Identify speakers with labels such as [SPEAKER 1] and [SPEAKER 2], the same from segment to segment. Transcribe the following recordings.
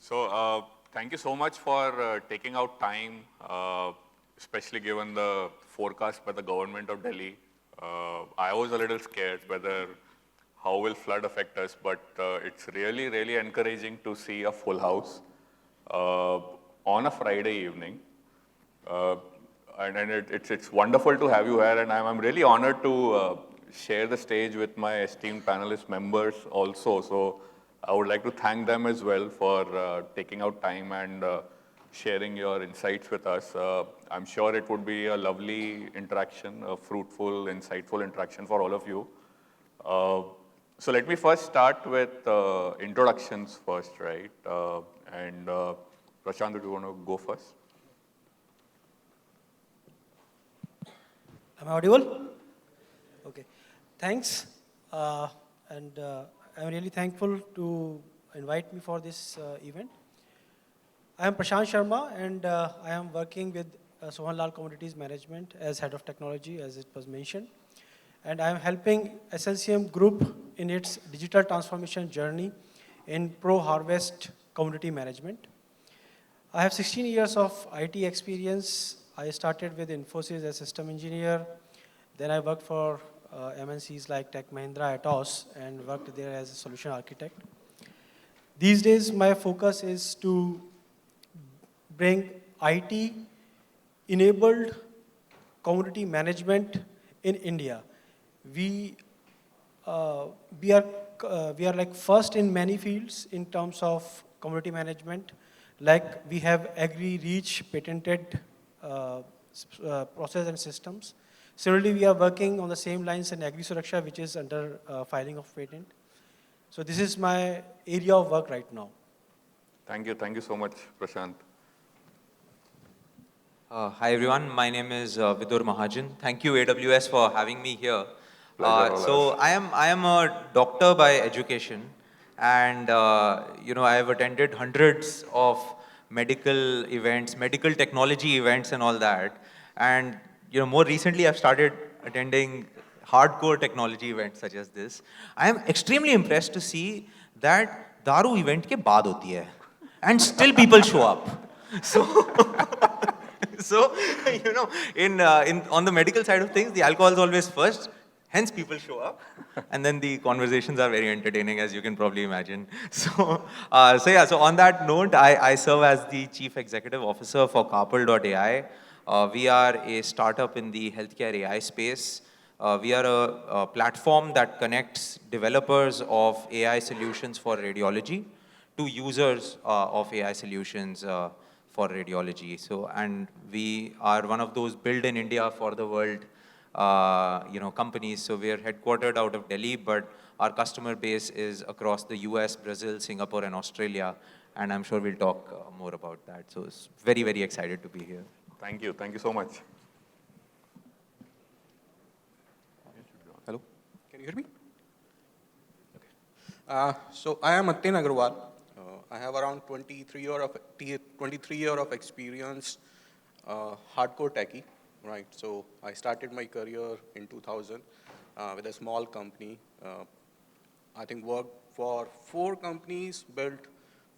[SPEAKER 1] Thank you so much for taking out time, especially given the forecast by the government of Delhi. I was a little scared whether how will flood affect us, but it's really, really encouraging to see a full house uh, on a Friday evening. Uh, and it's wonderful to have you here, and I'm really honored to share the stage with my esteemed panelist members also. So I would like to thank them as well for taking out time and sharing your insights with us. I'm sure it would be a lovely interaction, a fruitful, insightful interaction for all of you. Uh, so let me first start with introductions first, right? Prashant, do you want to go first?
[SPEAKER 2] Am I audible? Okay. Thanks. I'm really thankful to invite me for this event. I am Prashant Sharma, and I am working with Sohanlal Commodities Management as Head of Technology, as it was mentioned. And I am helping SLCM Group in its digital transformation journey in pro-harvest commodity management. I have 16 years of IT experience. I started with Infosys as system engineer. Then I worked for MNCs like Tech Mahindra, Atos, and worked there as a solution architect. These days, my focus is to bring IT-enabled commodity management in India. We, we, are, we are like first in many fields in terms of commodity management. Like we have Agri-Reach patented process and systems. Similarly, we are working on the same lines in Agri-Suraksha, which is under filing of patent. So this is my area of work right now.
[SPEAKER 1] Thank you so much, Prashant.
[SPEAKER 3] Hi everyone, my name is Vidur Mahajan. Thank you AWS for having me here. I am a doctor by education, and I have attended hundreds of medical events, medical technology events and all that. And more recently I've started attending hardcore technology events such as this. I am extremely impressed to see that Daru event ke baad hoti hai, and still people show up. So So, on the medical side of things, the alcohol is always first, hence people show up. And then the conversations are very entertaining, as you can probably imagine. So on that note, I serve as the Chief Executive Officer for Carpal.ai. We are a startup in the healthcare AI space. We are a platform that connects developers of AI solutions for radiology to users of AI solutions for radiology. So, and we are one of those build in India for the world, companies. So we are headquartered out of Delhi, but our customer base is across the US, Brazil, Singapore, and Australia. And I'm sure we'll talk more about that. So it's very, very excited to be here.
[SPEAKER 1] Thank you so much.
[SPEAKER 4] Hello, can you hear me? Okay. So I am Atin Agarwal. I have around 23 years of experience, hardcore techie, right? So I started my career in 2000 with a small company. I think worked for 4 companies, built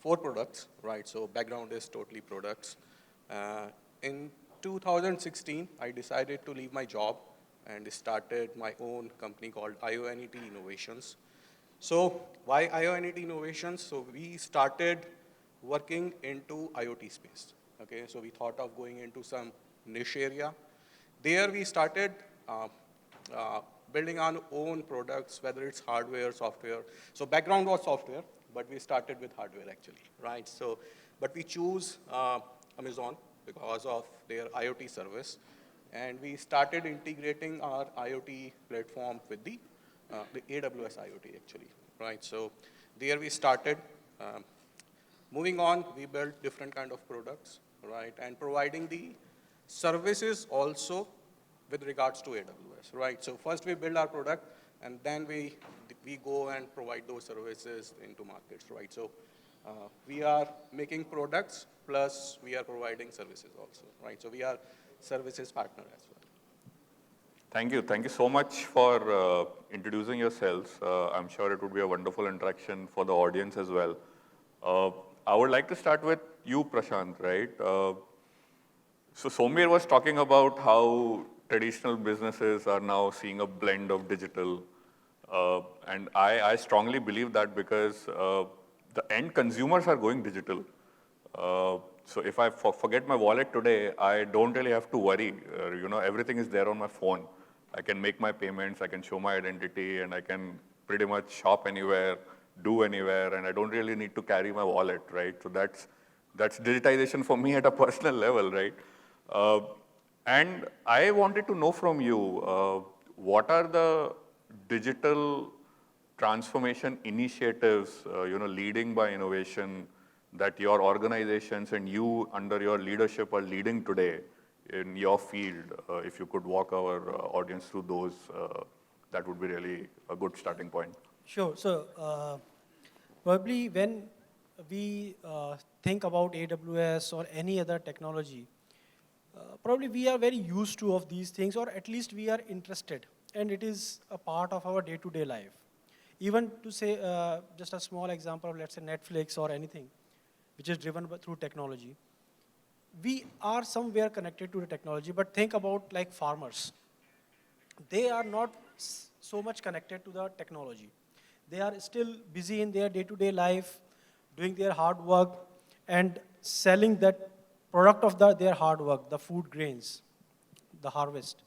[SPEAKER 4] 4 products, right? So background is totally products. In 2016, I decided to leave my job and started my own company called IONET Innovations. So why IONET Innovations? So we started working into IoT space. Okay, so we thought of going into some niche area. There we started building our own products, whether it's hardware, software. So background was software, but we started with hardware actually, right? So, but we choose Amazon because of their IoT service. And we started integrating our IoT platform with the AWS IoT actually, right? So there we started. Moving on, we built different kind of products, right? And providing the services also with regards to AWS, right? So first we build our product, and then we go and provide those services into markets, right? So we are making products, plus we are providing services also, right? So we are services partner as well.
[SPEAKER 1] Thank you so much for introducing yourselves. I'm sure it would be a wonderful interaction for the audience as well. I would like to start with you, Prashant, right? So Somir was talking about how traditional businesses are now seeing a blend of digital. And I strongly believe that because the end consumers are going digital. So if I forget my wallet today, I don't really have to worry. Everything is there on my phone. I can make my payments, I can show my identity, and I can pretty much shop anywhere, do anywhere, and I don't really need to carry my wallet, right? So that's digitization for me at a personal level, right? Uh, and I wanted to know from you, what are the digital transformation initiatives, leading by innovation that your organizations and you under your leadership are leading today in your field? If you could walk our audience through those, that would be really a good starting point.
[SPEAKER 2] Sure. So probably when we think about AWS or any other technology, probably we are very used to of these things, or at least we are interested, and it is a part of our day-to-day life. Even to say, just a small example of, let's say, Netflix or anything, which is driven through technology. We are somewhere connected to the technology, but think about like farmers. They are not so much connected to the technology. They are still busy in their day-to-day life, doing their hard work, and selling that product of their hard work, the food grains, the harvest,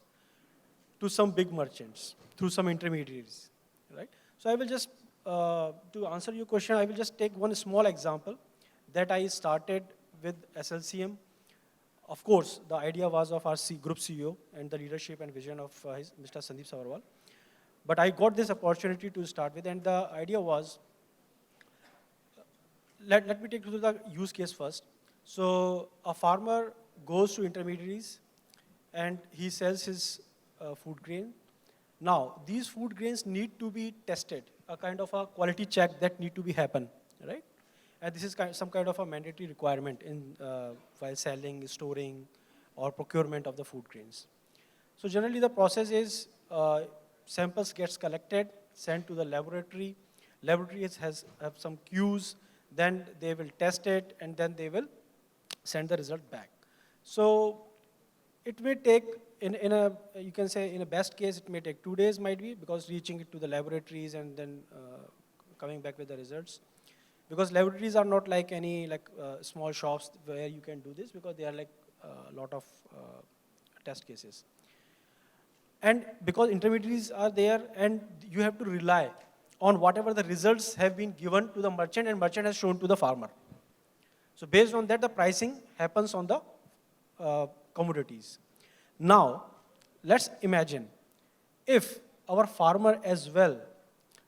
[SPEAKER 2] to some big merchants, through some intermediaries, right? So I will just, to answer your question, I will just take one small example that I started with SLCM. Of course, the idea was of our group CEO and the leadership and vision of Mr. Sandeep Savarwal. But I got this opportunity to start with, and the idea was, let me take you to the use case first. So a farmer goes to intermediaries and he sells his food grain. Now, these food grains need to be tested, a kind of a quality check that need to be happen, right? And this is some kind of a mandatory requirement in while selling, storing, or procurement of the food grains. So generally the process is samples gets collected, sent to the laboratory. Laboratory have some queues, then they will test it, and then they will send the result back. So it may take, you can say in a best case, it may take 2 days might be, because reaching it to the laboratories and then coming back with the results. Because laboratories are not like any small shops where you can do this, because they are like a lot of test cases. And because intermediaries are there, and you have to rely on whatever the results have been given to the merchant, and merchant has shown to the farmer. So based on that, the pricing happens on the commodities. Now, let's imagine if our farmer as well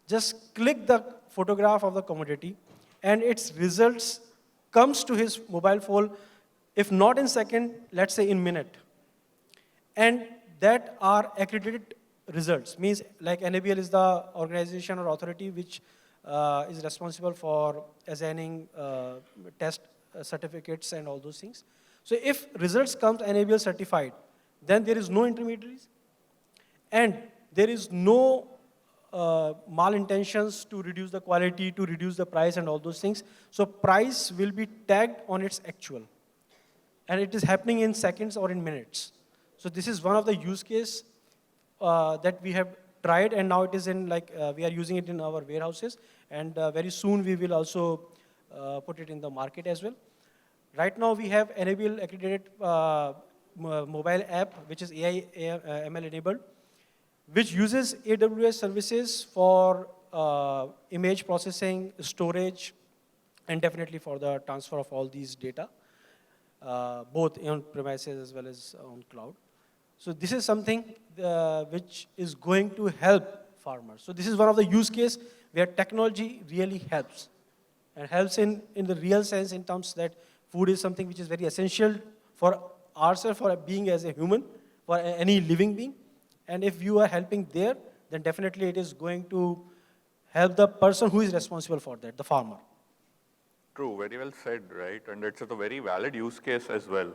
[SPEAKER 2] just click the photograph of the commodity and its results comes to his mobile phone, if not in second, let's say in minute. And that are accredited results, means like NABL is the organization or authority which is responsible for assigning test certificates and all those things. So if results comes NABL certified, then there is no intermediaries, and there is no malintentions to reduce the quality, to reduce the price and all those things. So price will be tagged on its actual. And it is happening in seconds or in minutes. So this is one of the use case that we have tried, and now it is in we are using it in our warehouses, and very soon we will also put it in the market as well. Right now we have enabled accredited mobile app, which is AI ML enabled, which uses AWS services for image processing, storage, and definitely for the transfer of all these data, both on premises as well as on cloud. So this is something which is going to help farmers. So this is one of the use case where technology really helps, and helps in the real sense, in terms that food is something which is very essential for ourselves, for being as a human, for any living being. And if you are helping there, then definitely it is going to help the person who is responsible for that, the farmer.
[SPEAKER 1] True, very well said, right? And it's a very valid use case as well.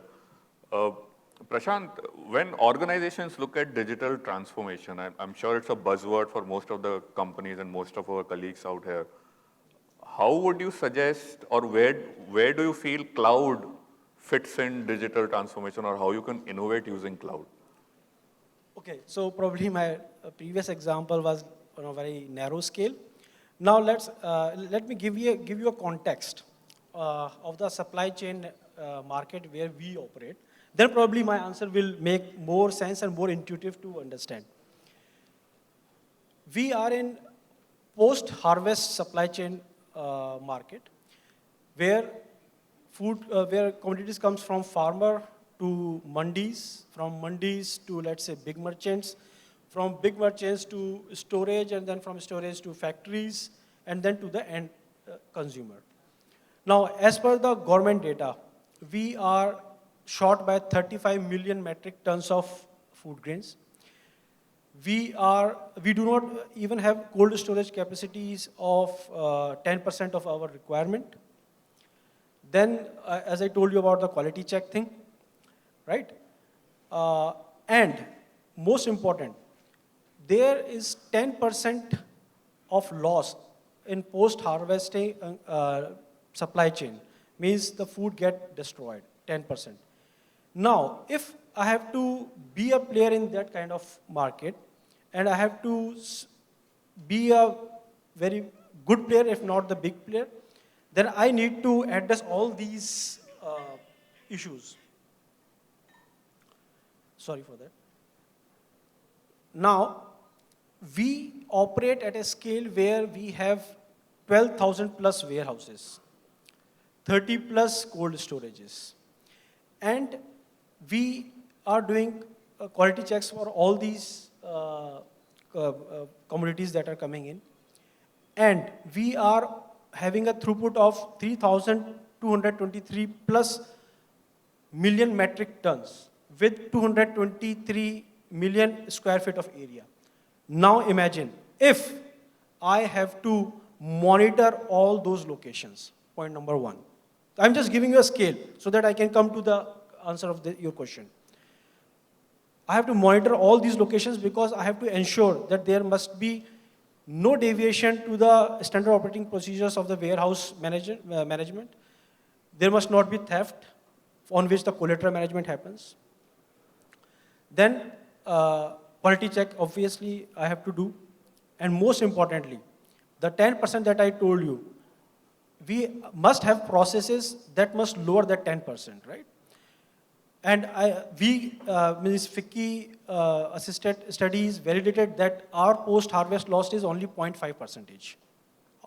[SPEAKER 1] Prashant, when organizations look at digital transformation, I'm sure it's a buzzword for most of the companies and most of our colleagues out here. how would you suggest, or where do you feel cloud fits in digital transformation, or how you can innovate using cloud?
[SPEAKER 2] Okay, so probably my previous example was on a very narrow scale. Now let me give you a context of the supply chain market where we operate. Then probably my answer will make more sense and more intuitive to understand. We are in post-harvest supply chain market where where commodities comes from farmer to mandis, from mandis to, let's say, big merchants, from big merchants to storage, and then from storage to factories, and then to the end consumer. Now, as per the government data, we are short by 35 million metric tons of food grains. We do not even have cold storage capacities of 10% of our requirement. Then, as I told you about the quality check thing, right? And most important, there is 10% of loss in post-harvesting supply chain, means the food get destroyed, 10%. Now, if I have to be a player in that kind of market, and I have to be a very good player, if not the big player, then I need to address all these issues. Sorry for that. Now, we operate at a scale where we have 12,000 plus warehouses, 30 plus cold storages, and we are doing quality checks for all these commodities that are coming in. And we are having a throughput of 3,223 plus million metric tons with 223 million square feet of area. Now imagine if I have to monitor all those locations, point number one. I'm just giving you a scale so that I can come to the answer of your question. I have to monitor all these locations because I have to ensure that there must be no deviation to the standard operating procedures of the warehouse management. There must not be theft on which the collateral management happens. Then quality check, obviously, I have to do. And most importantly, the 10% that I told you, we must have processes that must lower that 10%, right? And Ms. FICCI assisted studies validated that our post-harvest loss is only 0.5%.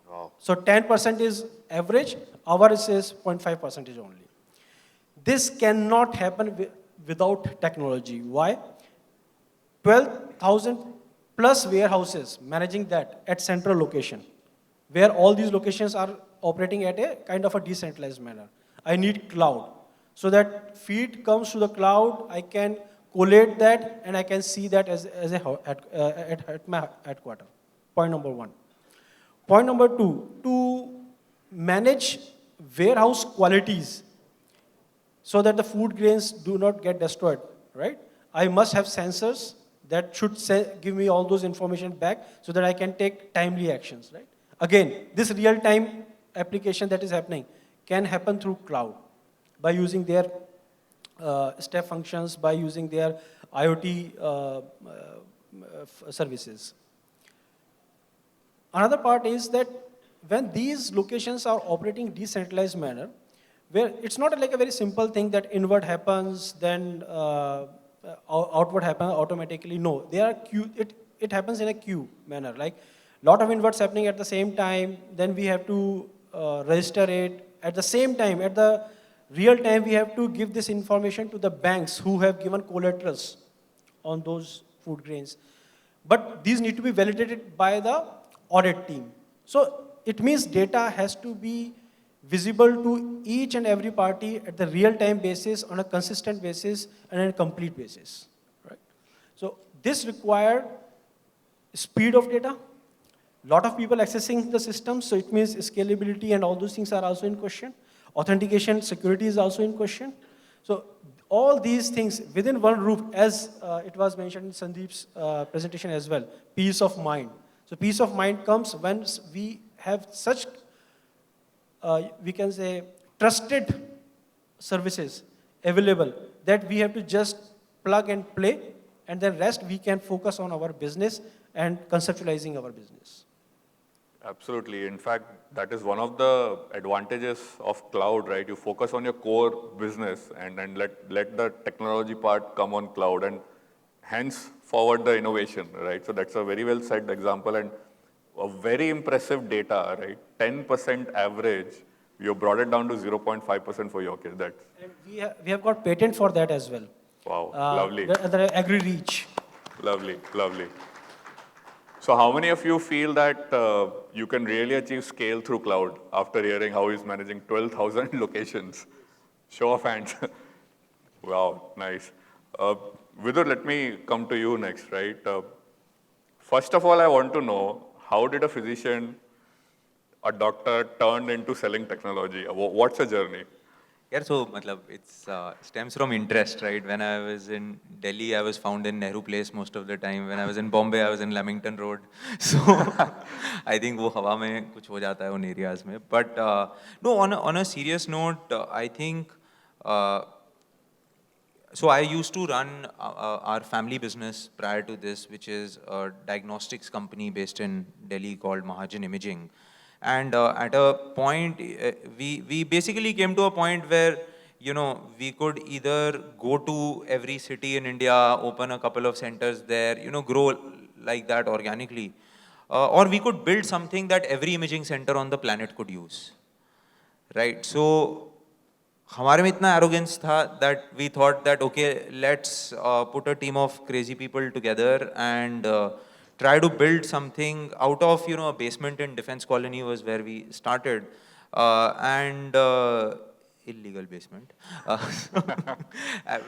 [SPEAKER 1] Wow.
[SPEAKER 2] So 10% is average, ours is 0.5% only. This cannot happen without technology. Why? 12,000 plus warehouses managing that at central location, where all these locations are operating at a kind of a decentralized manner. I need cloud. So that feed comes to the cloud, I can collate that, and I can see that at my headquarters. Point number one. Point number two, to manage warehouse qualities so that the food grains do not get destroyed, right? I must have sensors that should give me all those information back so that I can take timely actions, right? Again, this real-time application that is happening can happen through cloud, by using their step functions, by using their IoT services. Another part is that when these locations are operating decentralized manner, where it's not like a very simple thing that inward happens, then outward happens automatically. No, they are it happens in a queue manner. Like lot of inwards happening at the same time, then we have to register it. At the same time, at the real time, we have to give this information to the banks who have given collaterals on those food grains. But these need to be validated by the audit team. So it means data has to be visible to each and every party at the real-time basis, on a consistent basis, and on a complete basis. Right? So this required speed of data, lot of people accessing the system, so it means scalability and all those things are also in question. Authentication, security is also in question. So all these things within one roof, as it was mentioned in Sandeep's presentation as well, peace of mind. So peace of mind comes when we have such we can say, trusted services available that we have to just plug and play, and then rest we can focus on our business and conceptualizing our business.
[SPEAKER 1] Absolutely. In fact, that is one of the advantages of cloud, right? You focus on your core business and let the technology part come on cloud and hence forward the innovation, right? So that's a very well said example and a very impressive data, right? 10% average. You brought it down to 0.5% for your case. That's
[SPEAKER 2] And we have got patent for that as well.
[SPEAKER 1] wow, lovely,
[SPEAKER 2] The agri-reach.
[SPEAKER 1] lovely, lovely. So how many of you feel that you can really achieve scale through cloud after hearing how he's managing 12,000 locations? Show of hands. Wow, nice. Vidur, let me come to you next, right? First of all, I want to know, how did a physician, a doctor turn into selling technology? What's the journey?
[SPEAKER 3] Yeah, so matlab, it's stems from interest, right? When I was in Delhi, I was found in Nehru Place most of the time. When I was in Bombay, I was in Lamington Road. So I think wo hawa mein kuch ho jata hai un areas mein. But no, on a serious note, I think, so I used to run our family business prior to this, which is a diagnostics company based in Delhi called Mahajan Imaging. And at a point, we basically came to a point where, you know, we could either go to every city in India, open a couple of centers there, you know, grow like that organically. Or we could build something that every imaging center on the planet could use, right? So, हमारे में इतना arrogance था that we thought that, okay, let's put a team of crazy people together and try to build something out of, you know, a basement in Defense Colony was where we started. And illegal basement.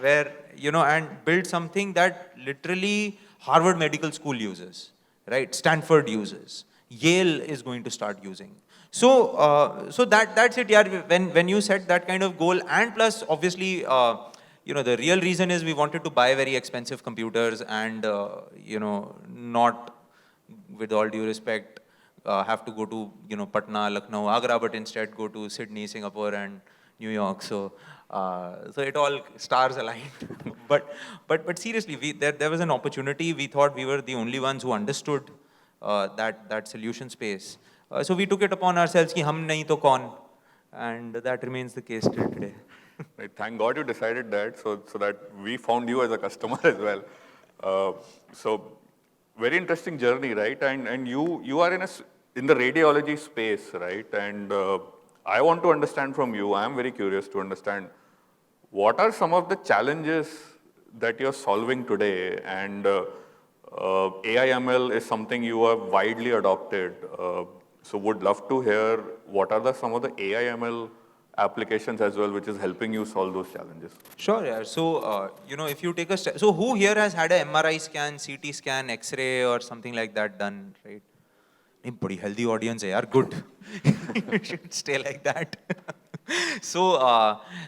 [SPEAKER 3] Where, you know, and build something that literally Harvard Medical School uses, right? Stanford uses. Yale is going to start using. So, so that's it, yeah. When you set that kind of goal, and plus, obviously, you know, the real reason is we wanted to buy very expensive computers and, you know, not, with all due respect, have to go to, you know, Patna, Lucknow, Agra, but instead go to Sydney, Singapore, and New York. So, so it all stars aligned. but seriously, there was an opportunity. We thought we were the only ones who understood that solution space. So we took it upon ourselves कि हम नहीं तो कौन, and that remains the case till today.
[SPEAKER 1] Right, thank God you decided that, so that we found you as a customer as well. So very interesting journey, right? And you are in the radiology space, right? And I want to understand from you. I am very curious to understand what are some of the challenges that you're solving today, and AI/ML is something you have widely adopted. So would love to hear what are some of the AI/ML applications as well, which is helping you solve those challenges.
[SPEAKER 3] Sure, yeah. So, you know, if you take a step, so who here has had a MRI scan, CT scan, X-ray or something like that done, right? A pretty healthy audience, yaar, good. You should stay like that. So,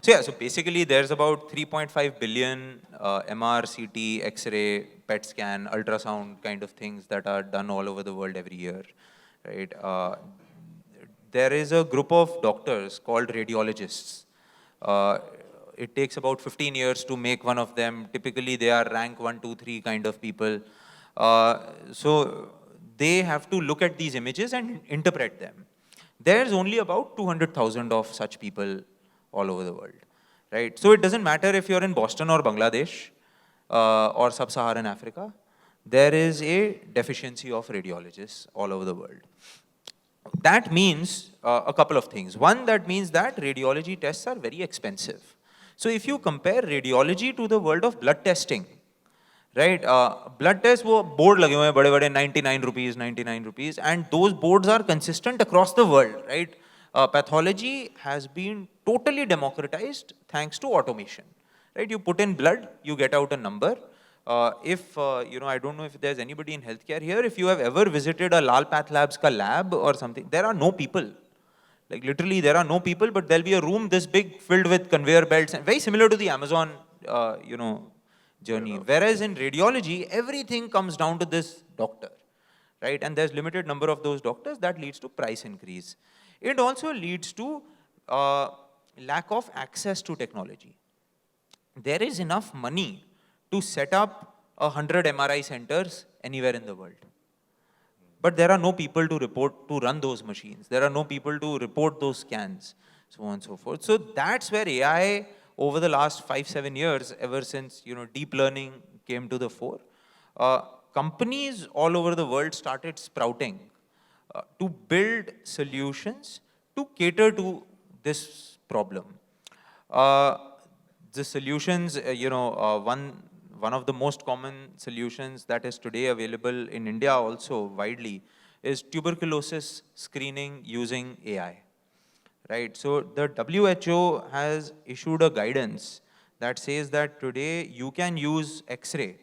[SPEAKER 3] so basically there's about 3.5 billion MR, CT, X-ray, PET scan, ultrasound kind of things that are done all over the world every year, right? There is a group of doctors called radiologists. It takes about 15 years to make one of them. Typically, they are rank 1, 2, 3 kind of people. So they have to look at these images and interpret them. There's only about 200,000 of such people all over the world, right? So it doesn't matter if you're in Boston or Bangladesh or Sub-Saharan Africa. There is a deficiency of radiologists all over the world. That means a couple of things. One, that means that radiology tests are very expensive. So if you compare radiology to the world of blood testing, right? Blood tests, wo board lage hue bade 99 rupees, and those boards are consistent across the world, right? Pathology has been totally democratized thanks to automation, right? You put in blood, you get out a number. You know, I don't know if there's anybody in healthcare here, if you have ever visited a Lal Path Labs ka lab or something, there are no people. Like literally there are no people, but there'll be a room this big filled with conveyor belts, and very similar to the Amazon, you know, journey. Whereas in radiology, everything comes down to this doctor, right? And there's limited number of those doctors, that leads to price increase. It also leads to lack of access to technology. There is enough money to set up 100 MRI centers anywhere in the world. But there are no people to run those machines. There are no people to report those scans, so on and so forth. So that's where AI, over the last 5-7 years, ever since deep learning came to the fore, companies all over the world started sprouting to build solutions to cater to this problem. The solutions, one of the most common solutions that is today available in India also widely is tuberculosis screening using AI, right? So the WHO has issued a guidance that says that today you can use X-ray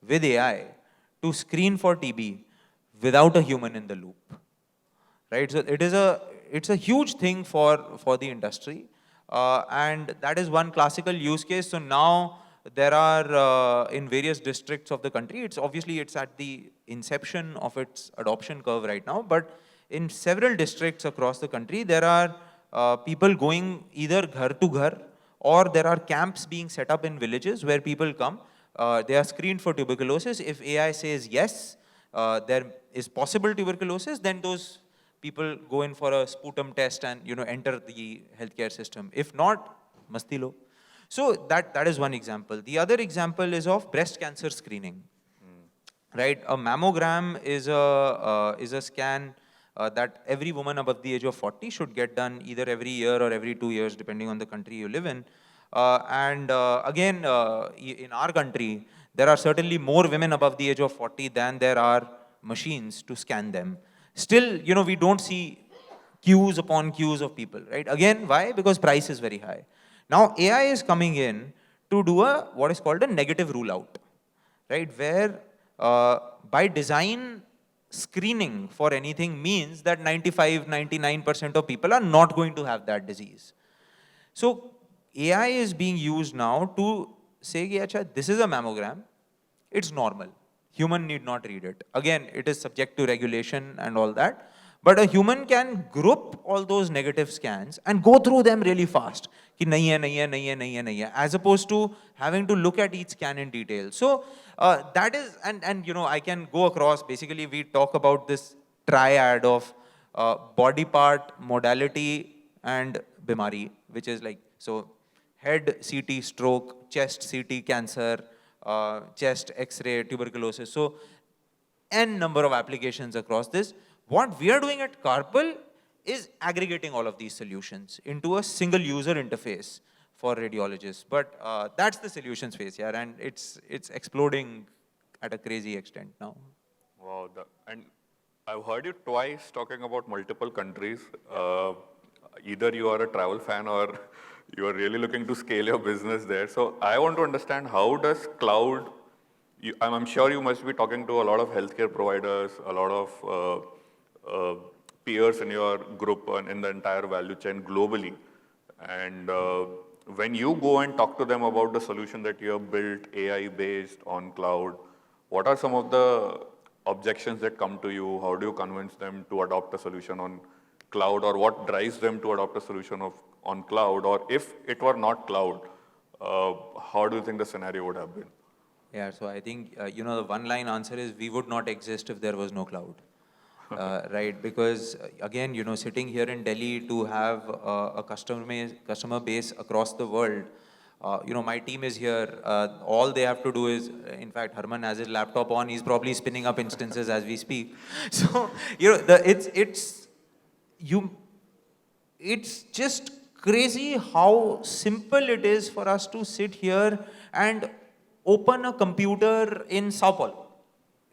[SPEAKER 3] with AI to screen for TB without a human in the loop, right? So it's a huge thing for the industry, and that is one classical use case. So now there are in various districts of the country. It's at the inception of its adoption curve right now, but in several districts across the country, there are people going either ghar to ghar, or there are camps being set up in villages where people come. They are screened for tuberculosis. If AI says yes, there is possible tuberculosis, then those people go in for a sputum test and enter the healthcare system. If not, masti lo. So that is one example. The other example is of breast cancer screening. Right, a mammogram is a scan that every woman above the age of 40 should get done either every year or every 2 years, depending on the country you live in. Again, in our country, there are certainly more women above the age of 40 than there are machines to scan them. Still, we don't see queues upon queues of people, right? Again, why? Because price is very high. Now, AI is coming in to do what is called a negative rule out, right? Where by design, screening for anything means that 95-99% of people are not going to have that disease. So AI is being used now to say, Acha, this is a mammogram, it's normal. Human need not read it. Again, it is subject to regulation and all that. But a human can group all those negative scans and go through them really fast. Ki nahi hai, nahi hai, nahi hai, nahi hai, nahi hai, as opposed to having to look at each scan in detail. So that is, and I can go across, basically we talk about this triad of body part, modality, and bimari, which is like, so head CT stroke, chest CT cancer, chest X-ray, tuberculosis. So n number of applications across this. What we are doing at Carpal is aggregating all of these solutions into a single user interface for radiologists. But that's the solution space, yeah, and it's exploding at a crazy extent now.
[SPEAKER 1] Wow, and I've heard you twice talking about multiple countries. Either you are a travel fan or you are really looking to scale your business there. So I want to understand, how does cloud, I'm sure you must be talking to a lot of healthcare providers, a lot of peers in your group and in the entire value chain globally. And when you go and talk to them about the solution that you have built, AI-based on cloud, what are some of the objections that come to you? How do you convince them to adopt a solution on cloud, or what drives them to adopt a solution on cloud? Or if it were not cloud, how do you think the scenario would have been?
[SPEAKER 3] Yeah, so I think, the one-line answer is we would not exist if there was no cloud. Right, because again, sitting here in Delhi to have a customer base across the world, my team is here. All they have to do is, in fact, Harman has his laptop on. He's probably spinning up instances as we speak. So, it's just crazy how simple it is for us to sit here and open a computer in Sao Paulo.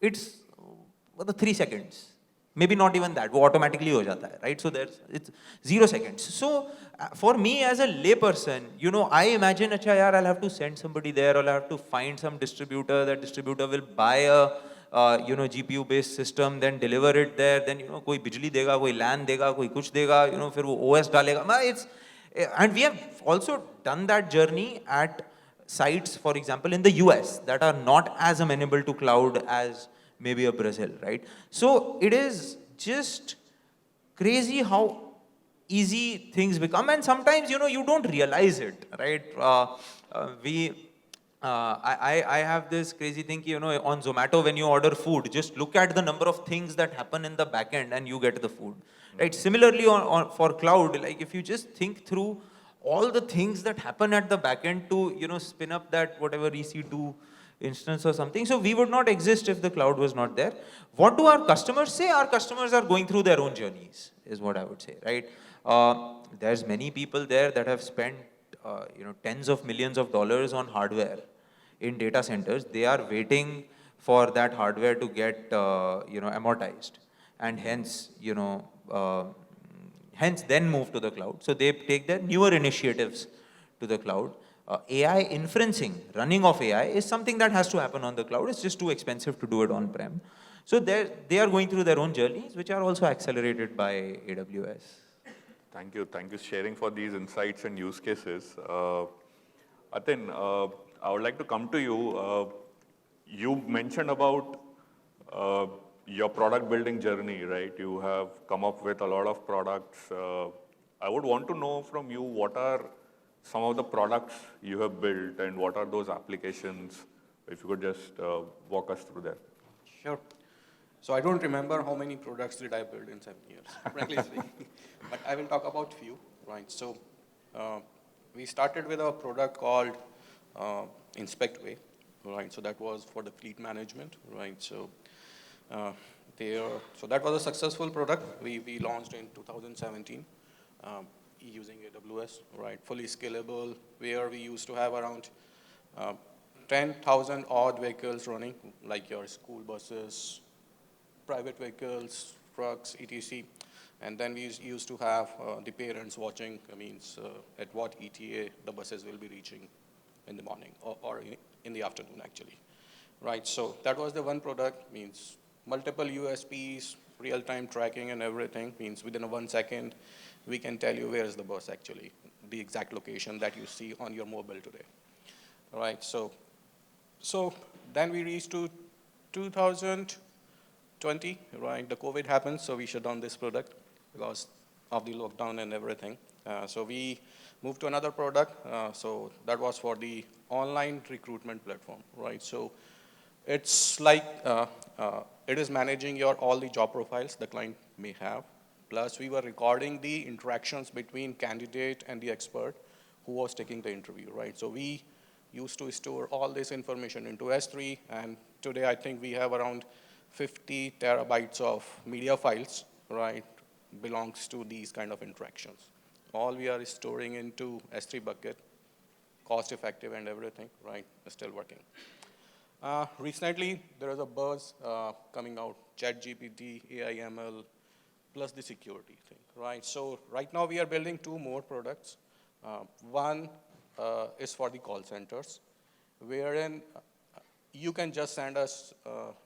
[SPEAKER 3] It's 3 seconds. Maybe not even that, वो automatically हो जाता है, right? So it's 0 seconds. So for me as a layperson, I imagine, अच्छा यार, I'll have to send somebody there, or I'll have to find some distributor. That distributor will buy a GPU-based system, then deliver it there. Then कोई बिजली देगा, कोई LAN देगा, कोई कुछ देगा, फिर वो OS डालेगा. And we have also done that journey at sites, for example, in the US that are not as amenable to cloud as maybe a Brazil, right? So it is just crazy how easy things become, and sometimes, you don't realize it, right? I have this crazy thing, on Zomato, when you order food, just look at the number of things that happen in the back end and you get the food, right? Similarly, for cloud, like if you just think through all the things that happen at the back end to, spin up that whatever EC2 instance or something. So we would not exist if the cloud was not there. What do our customers say? Our customers are going through their own journeys, is what I would say, right? There's many people there that have spent, tens of millions of dollars on hardware in data centers. They are waiting for that hardware to get, amortized, and hence then move to the cloud. So they take their newer initiatives to the cloud. AI inferencing, running of AI is something that has to happen on the cloud. It's just too expensive to do it on-prem. So they are going through their own journeys, which are also accelerated by AWS.
[SPEAKER 1] Thank you. Thank you for sharing for these insights and use cases. Atin, I would like to come to you. You mentioned about your product building journey, right? You have come up with a lot of products. I would want to know from you, what are some of the products you have built and what are those applications? If you could just walk us through that.
[SPEAKER 4] Sure. So I don't remember how many products did I build in 7 years, frankly speaking. But I will talk about few, right? So we started with a product called InspectWay, right? So that was for the fleet management, right? So so that was a successful product. We launched in 2017 using AWS, right? Fully scalable, where we used to have around 10,000 odd vehicles running, like your school buses, private vehicles, trucks, etc. And then we used to have the parents watching, at what ETA the buses will be reaching in the morning or in the afternoon, actually. Right, so that was the one product, means multiple USPs, real-time tracking and everything, means within 1 second, we can tell you where is the bus actually, the exact location that you see on your mobile today. Right, so then we reached to 2020, right? The COVID happened, so we shut down this product because of the lockdown and everything. So we moved to another product. So that was for the online recruitment platform, right? So it's like it is managing all the job profiles the client may have. Plus, we were recording the interactions between candidate and the expert who was taking the interview, right? So we used to store all this information into S3, and today I think we have around 50 terabytes of media files, right, belongs to these kind of interactions. All we are storing into S3 bucket, cost effective and everything, right, still working. Recently, there is a buzz coming out, ChatGPT, AI/ML, plus the security thing, right? So right now we are building 2 more products. One is for the call centers, wherein you can just send us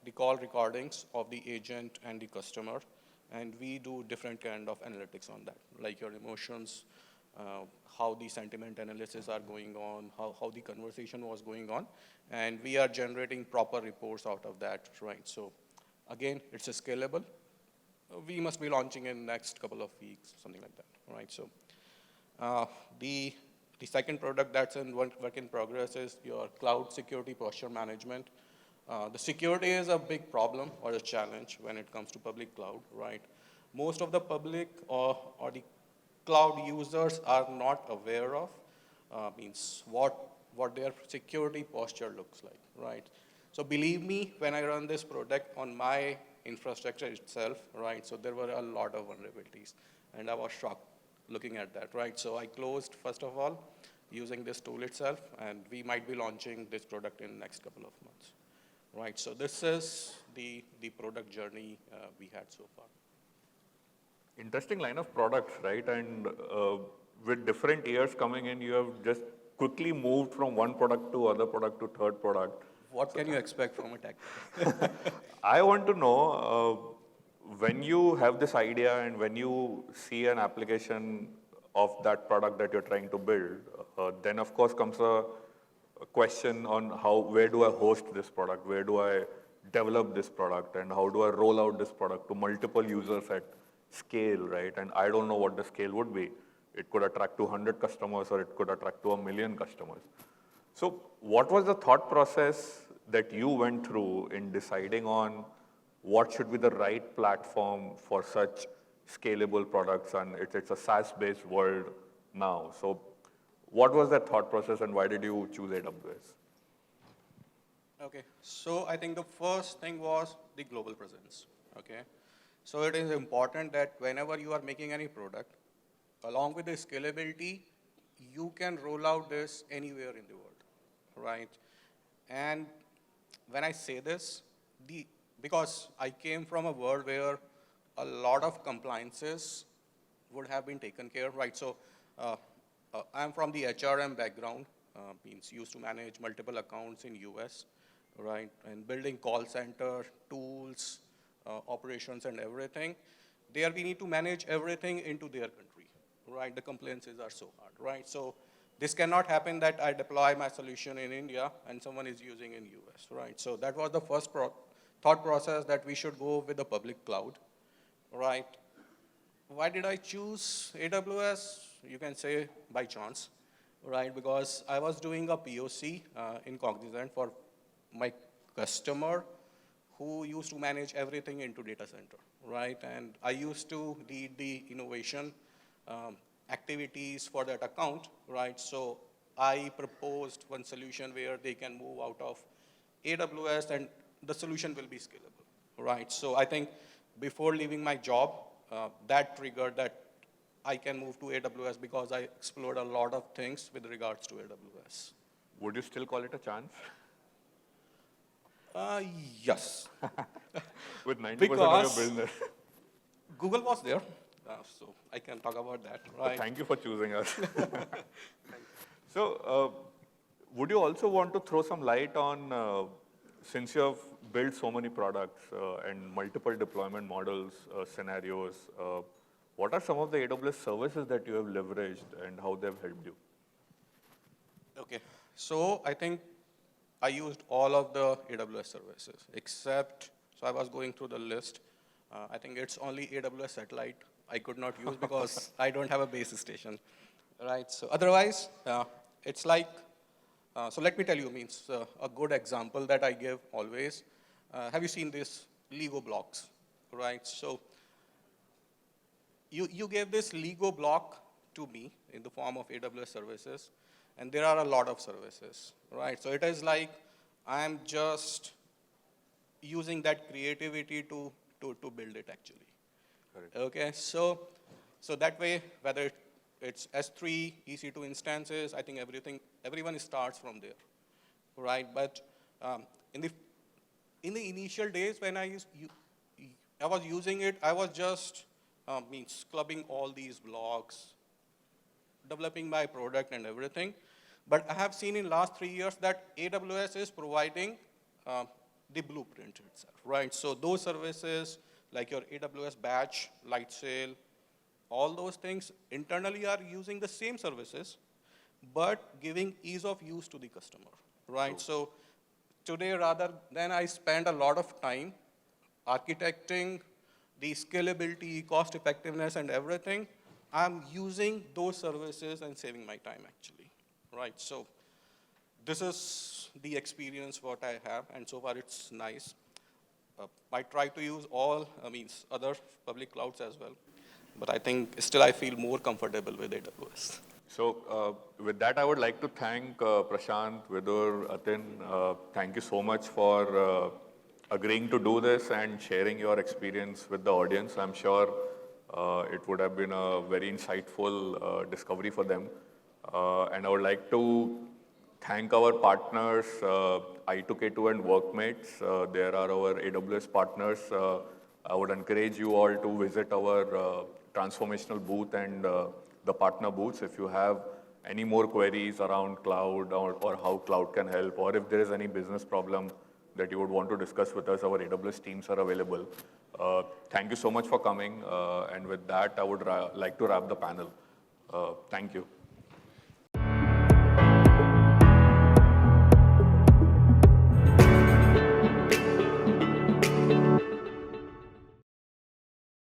[SPEAKER 4] the call recordings of the agent and the customer, and we do different kind of analytics on that, like your emotions, how the sentiment analysis are going on, how the conversation was going on, and we are generating proper reports out of that, right? So again, it's a scalable. We must be launching in next couple of weeks, something like that, right? So the second product that's in work in progress is your cloud security posture management. The security is a big problem or a challenge when it comes to public cloud, right? Most of the public or the cloud users are not aware of means what their security posture looks like, right? So believe me, when I run this product on my infrastructure itself, right, so there were a lot of vulnerabilities, and I was shocked looking at that, right? So I closed, first of all, using this tool itself, and we might be launching this product in the next couple of months, right? So this is the product journey we had so far.
[SPEAKER 1] Interesting line of products, right? And with different years coming in, you have just quickly moved from one product to other product to third product.
[SPEAKER 4] What can you expect from a tech?
[SPEAKER 1] I want to know, when you have this idea and when you see an application of that product that you're trying to build, then of course comes a question on where do I host this product? Where do I develop this product? And how do I roll out this product to multiple users at scale, right? And I don't know what the scale would be. It could attract 200 customers or it could attract to 1 million customers. So what was the thought process that you went through in deciding on what should be the right platform for such scalable products? And it's a SaaS-based world now. So what was that thought process and why did you choose AWS?
[SPEAKER 4] Okay, so I think the first thing was the global presence, okay? So it is important that whenever you are making any product, along with the scalability, you can roll out this anywhere in the world, right? And when I say this, because I came from a world where a lot of compliances would have been taken care of, right? So I'm from the HRM background, means used to manage multiple accounts in US, right? And building call center, tools, operations and everything. There we need to manage everything into their country, right? The compliances are so hard, right? So this cannot happen that I deploy my solution in India and someone is using in US, right? So that was the first thought process that we should go with the public cloud, right? Why did I choose AWS? You can say by chance, right? Because I was doing a POC in Cognizant for my customer who used to manage everything into data center, right? And I used to lead the innovation activities for that account, right? So I proposed one solution where they can move out of AWS and the solution will be scalable, right? So I think before leaving my job, that triggered that I can move to AWS because I explored a lot of things with regards to AWS.
[SPEAKER 1] Would you still call it a chance?
[SPEAKER 4] Yes.
[SPEAKER 1] With 90% of
[SPEAKER 4] Because
[SPEAKER 1] your business.
[SPEAKER 4] Google was there, so I can talk about that, right?
[SPEAKER 1] Thank you for choosing us. So, would you also want to throw some light on, since you have built so many products and multiple deployment models, scenarios, what are some of the AWS services that you have leveraged and how they've helped you?
[SPEAKER 4] Okay, so I think I used all of the AWS services except, so I was going through the list. I think it's only AWS Satellite I could not use because I don't have a base station, right? So otherwise, it's like, so let me tell you, means a good example that I give always. Have you seen this Lego blocks, right? So you gave this Lego block to me in the form of AWS services, and there are a lot of services, right? So it is like I'm just using that creativity to build it actually.
[SPEAKER 1] Correct.
[SPEAKER 4] Okay, so that way, whether it's S3, EC2 instances, I think everyone starts from there, right? But in the initial days when I was using it, I was just clubbing all these blocks, developing my product and everything. But I have seen in last 3 years that AWS is providing the blueprint itself, right? So those services like your AWS Batch, Lightsail, all those things internally are using the same services, but giving ease of use to the customer, right? Cool. So today, rather than I spend a lot of time architecting the scalability, cost effectiveness, and everything, I'm using those services and saving my time actually, right? So this is the experience what I have, and so far it's nice. I try to use all, other public clouds as well, but I think still I feel more comfortable with AWS.
[SPEAKER 1] So with that, I would like to thank Prashant, Vidur, Atin. Thank you so much for agreeing to do this and sharing your experience with the audience. I'm sure it would have been a very insightful discovery for them. And I would like to thank our partners, I2K2 and Workmates. There are our AWS partners. I would encourage you all to visit our transformational booth and the partner booths if you have any more queries around cloud or how cloud can help, or if there is any business problem that you would want to discuss with us, our AWS teams are available. Thank you so much for coming. And with that, I would like to wrap the panel. Thank you.